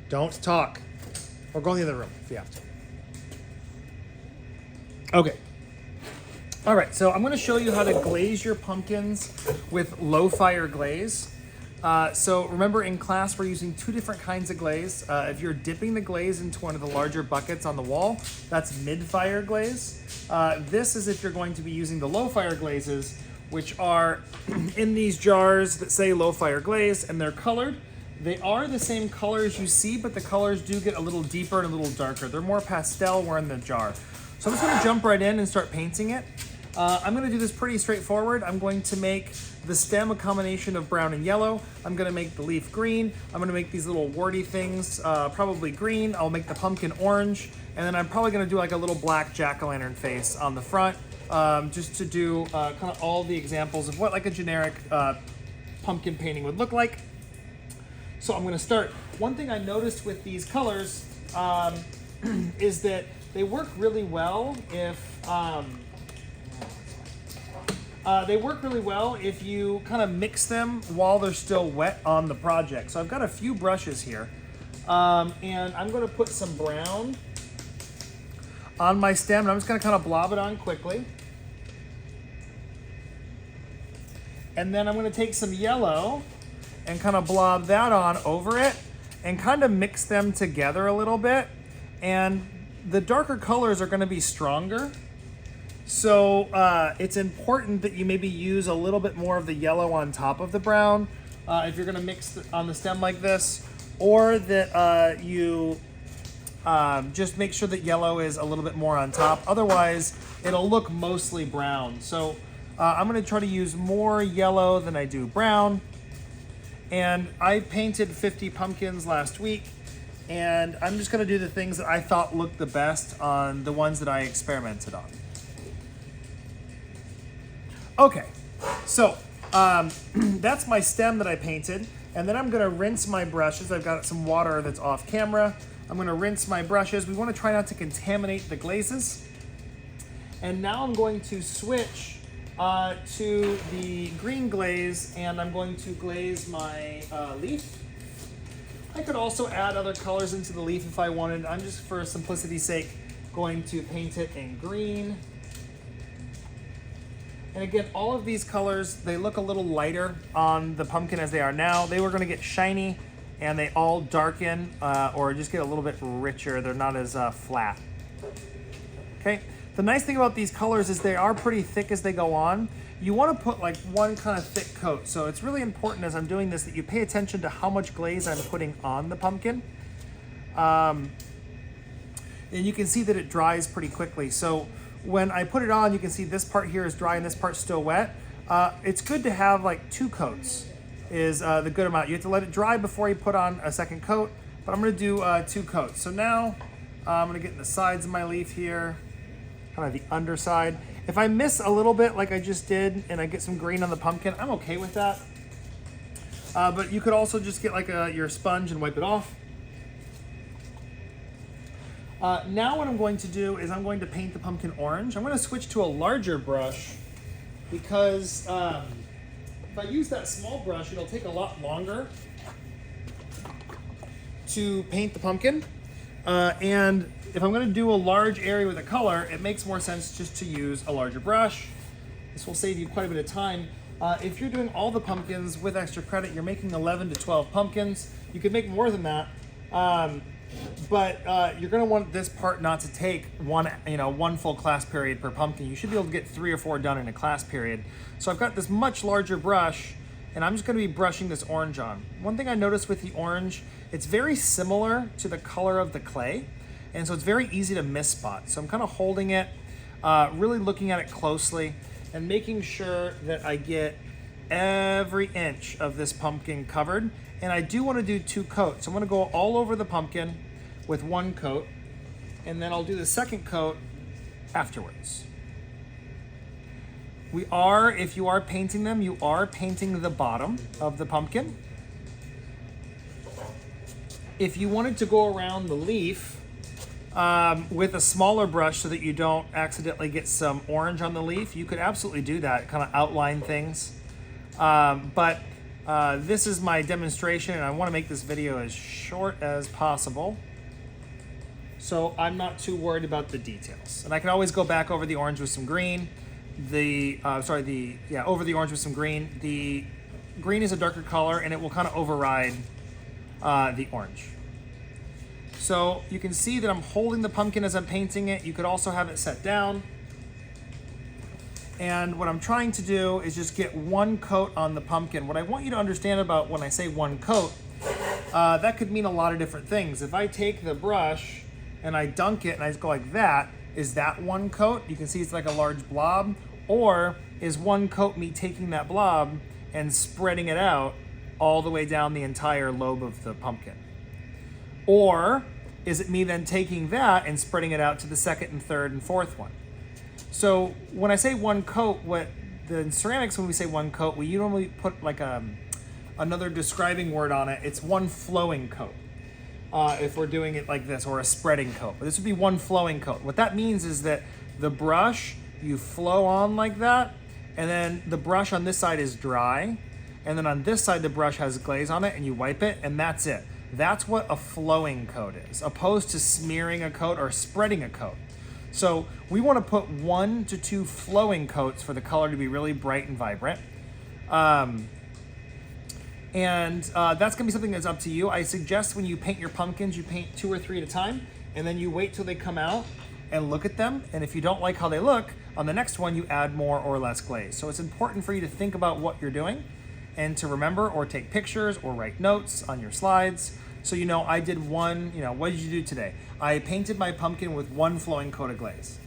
Don't talk. Or go in the other room if you have to. Okay. All right, so I'm gonna show you how to glaze your pumpkins with low fire glaze. So remember in class, we're using two different kinds of glaze. If you're dipping the glaze into one of the larger buckets on the wall, that's mid-fire glaze. This is if you're going to be using the low fire glazes, which are in these jars that say low fire glaze, and they're colored. They are the same colors you see, but the colors do get a little deeper and a little darker. They're more pastel where in the jar. So I'm just gonna jump right in and start painting it. I'm gonna do this pretty straightforward. I'm going to make the stem a combination of brown and yellow. I'm gonna make the leaf green. I'm gonna make these little warty things, probably green. I'll make the pumpkin orange. And then I'm probably gonna do like a little black jack-o'-lantern face on the front, just to do kind of all the examples of what like a generic pumpkin painting would look like. So I'm gonna start. One thing I noticed with these colors is that they work really well if you kind of mix them while they're still wet on the project. So I've got a few brushes here, and I'm going to put some brown on my stem, and I'm just going to kind of blob it on quickly. And then I'm going to take some yellow and kind of blob that on over it and kind of mix them together a little bit. And the darker colors are going to be stronger. So it's important that you maybe use a little bit more of the yellow on top of the brown if you're gonna mix on the stem like this, or that you just make sure that yellow is a little bit more on top. Otherwise, it'll look mostly brown. So I'm gonna try to use more yellow than I do brown. And I painted 50 pumpkins last week, and I'm just gonna do the things that I thought looked the best on the ones that I experimented on. Okay, so that's my stem that I painted, and then I'm gonna rinse my brushes. I've got some water that's off camera. I'm gonna rinse my brushes. We wanna try not to contaminate the glazes. And now I'm going to switch to the green glaze, and I'm going to glaze my leaf. I could also add other colors into the leaf if I wanted. I'm just, for simplicity's sake, going to paint it in green. And again, all of these colors, they look a little lighter on the pumpkin as they are now. They were gonna get shiny, and they all darken or just get a little bit richer. They're not as flat. Okay, the nice thing about these colors is they are pretty thick as they go on. You wanna put like one kind of thick coat. So it's really important as I'm doing this that you pay attention to how much glaze I'm putting on the pumpkin. And you can see that it dries pretty quickly. So when I put it on, you can see this part here is dry and this part's still wet. It's good to have like 2 coats is the good amount. You have to let it dry before you put on a second coat, but I'm gonna do 2 coats. So now I'm gonna get in the sides of my leaf here, kind of the underside. If I miss a little bit like I just did and I get some green on the pumpkin, I'm okay with that. But you could also just get like your sponge and wipe it off. Now what I'm going to do is I'm going to paint the pumpkin orange. I'm going to switch to a larger brush because if I use that small brush, it'll take a lot longer to paint the pumpkin. And if I'm going to do a large area with a color, it makes more sense just to use a larger brush. This will save you quite a bit of time. If you're doing all the pumpkins with extra credit, you're making 11 to 12 pumpkins. You could make more than that. But you're going to want this part not to take one full class period per pumpkin. You should be able to get 3 or 4 done in a class period. So I've got this much larger brush, and I'm just going to be brushing this orange on. One thing I noticed with the orange, it's very similar to the color of the clay, and so it's very easy to miss spot. So I'm kind of holding it, really looking at it closely, and making sure that I get every inch of this pumpkin covered. And I do want to do 2 coats. I'm going to go all over the pumpkin with 1 coat, and then I'll do the second coat afterwards. If you are painting them, you are painting the bottom of the pumpkin. If you wanted to go around the leaf with a smaller brush so that you don't accidentally get some orange on the leaf, you could absolutely do that, kind of outline things. But This is my demonstration, and I want to make this video as short as possible, so I'm not too worried about the details. And I can always go back over the orange with some green. Over the orange with some green. The green is a darker color, and it will kind of override the orange. So you can see that I'm holding the pumpkin as I'm painting it. You could also have it set down. And what I'm trying to do is just get one coat on the pumpkin. What I want you to understand about when I say one coat, that could mean a lot of different things. If I take the brush and I dunk it and I just go like that, is that one coat? You can see it's like a large blob. Or is one coat me taking that blob and spreading it out all the way down the entire lobe of the pumpkin? Or is it me then taking that and spreading it out to the second and third and fourth one? So when I say one coat, in ceramics, when we say one coat, we normally put like another describing word on it. It's one flowing coat. If we're doing it like this, or a spreading coat. But this would be one flowing coat. What that means is that the brush, you flow on like that, and then the brush on this side is dry, and then on this side the brush has glaze on it, and you wipe it, and that's it. That's what a flowing coat is, opposed to smearing a coat or spreading a coat. So we want to put 1 to 2 flowing coats for the color to be really bright and vibrant. That's going to be something that's up to you. I suggest when you paint your pumpkins, you paint 2 or 3 at a time, and then you wait till they come out and look at them. And if you don't like how they look, on the next one you add more or less glaze. So it's important for you to think about what you're doing and to remember or take pictures or write notes on your slides. So you know, I did one, what did you do today? I painted my pumpkin with 1 flowing coat of glaze.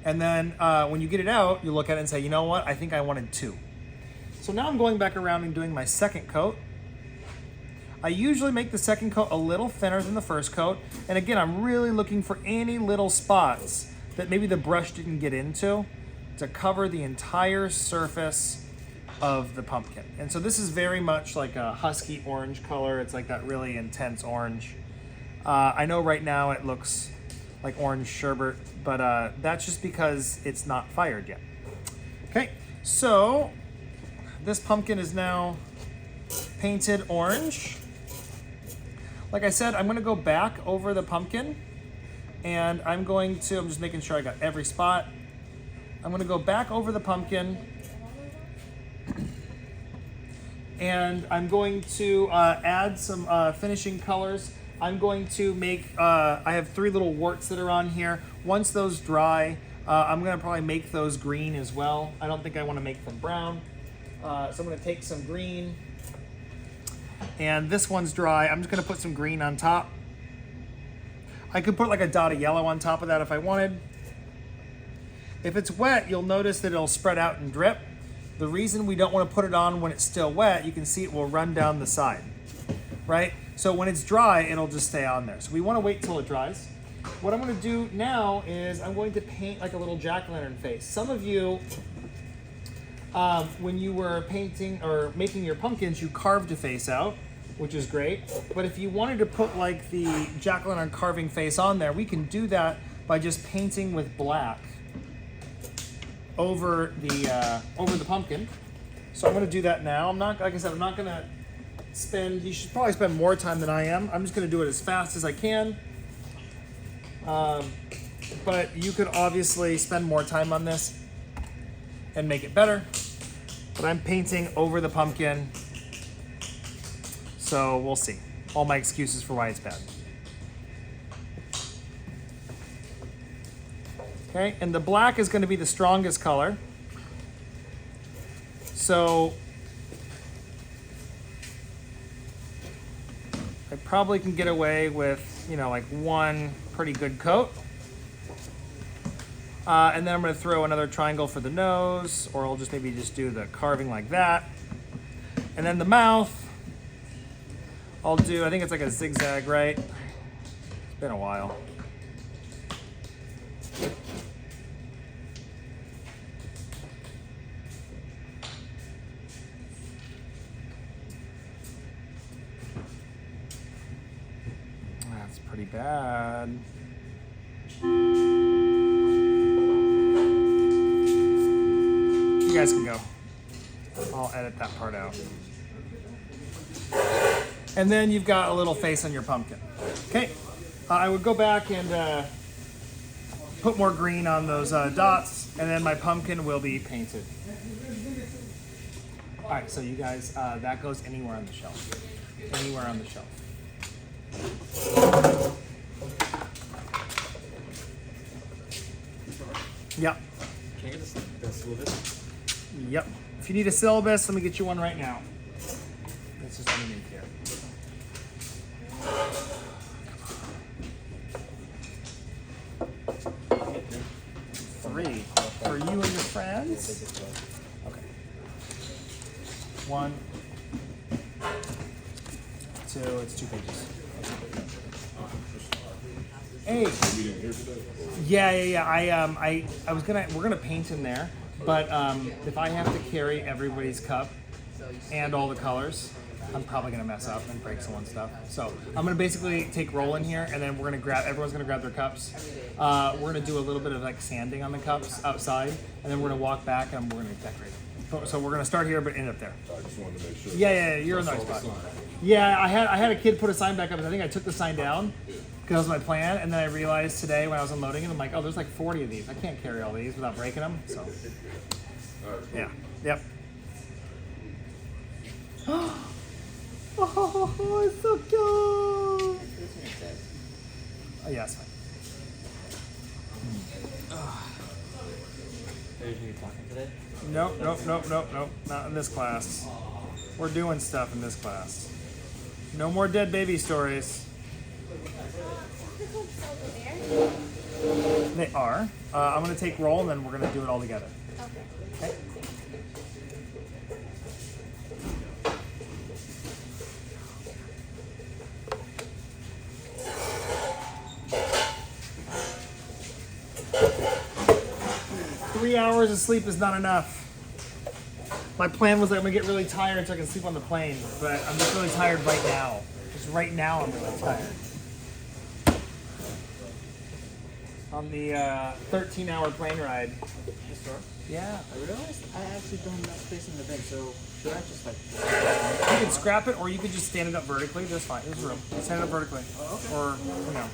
And then when you get it out, you look at it and say, you know what, I think I wanted 2. So now I'm going back around and doing my second coat. I usually make the second coat a little thinner than the first coat. And again, I'm really looking for any little spots that maybe the brush didn't get into to cover the entire surface of the pumpkin. And so this is very much like a husky orange color. It's like that really intense orange. I know right now it looks like orange sherbet, but that's just because it's not fired yet. Okay, so this pumpkin is now painted orange. Like I said, I'm gonna go back over the pumpkin, and I'm just making sure I got every spot. I'm gonna go back over the pumpkin, and I'm going to add some finishing colors. I'm going to make, I have 3 little warts that are on here. Once those dry, I'm gonna probably make those green as well. I don't think I wanna make them brown. So I'm gonna take some green, and this one's dry. I'm just gonna put some green on top. I could put like a dot of yellow on top of that if I wanted. If it's wet, you'll notice that it'll spread out and drip. The reason we don't want to put it on when it's still wet, you can see it will run down the side, right? So when it's dry, it'll just stay on there. So we want to wait till it dries. What I'm going to do now is I'm going to paint like a little jack-o'-lantern face. Some of you, when you were painting or making your pumpkins, you carved a face out, which is great. But if you wanted to put like the jack-o'-lantern carving face on there, we can do that by just painting with black over the pumpkin. So I'm going to do that now. I'm not, like I said, I'm not going to spend, you should probably spend more time than I am. I'm just going to do it as fast as I can. But you could obviously spend more time on this and make it better. But I'm painting over the pumpkin, so we'll see. All my excuses for why it's bad. Okay, and the black is going to be the strongest color. So I probably can get away with, like 1 pretty good coat. And then I'm going to throw another triangle for the nose, or I'll just maybe just do the carving like that. And then the mouth, I'll do, I think it's like a zigzag, right? It's been a while. That's pretty bad. You guys can go. I'll edit that part out. And then you've got a little face on your pumpkin. Okay, I would go back and put more green on those dots, and then my pumpkin will be painted. All right, so you guys, that goes anywhere on the shelf. Anywhere on the shelf. Yep. Can I get the syllabus? Yep. If you need a syllabus, let me get you one right now. This is underneath here. Three for you and your friends. Okay. 1, 2. It's 2 pages. Hey. Yeah. We're gonna paint in there, but if I have to carry everybody's cup and all the colors, I'm probably gonna mess up and break someone's stuff. So I'm gonna basically take roll in here, and then everyone's gonna grab their cups. We're gonna do a little bit of like sanding on the cups outside, and then we're gonna walk back and we're gonna decorate them. So we're gonna start here, but end up there. I just wanted to make sure. Yeah, you're in the right spot. Yeah, I had a kid put a sign back up, and I think I took the sign down because that was my plan, and then I realized today when I was unloading it, I'm like, oh, there's like 40 of these. I can't carry all these without breaking them. So, yeah, yep. Oh, it's so cute. Oh, yeah, it's fine. Are you going to be talking today? Nope. Not in this class. We're doing stuff in this class. No more dead baby stories. They are. I'm going to take roll, and then we're going to do it all together. Okay. 3 hours of sleep is not enough. My plan was that I'm gonna get really tired so I can sleep on the plane, but I'm just really tired right now. Just right now I'm really tired. On the 13-hour plane ride. Yeah. I realized I actually don't have enough space in the bed, so should I just like... You can scrap it, or you can just stand it up vertically. That's fine. There's room. Stand it up vertically. Oh, okay. Or, you know.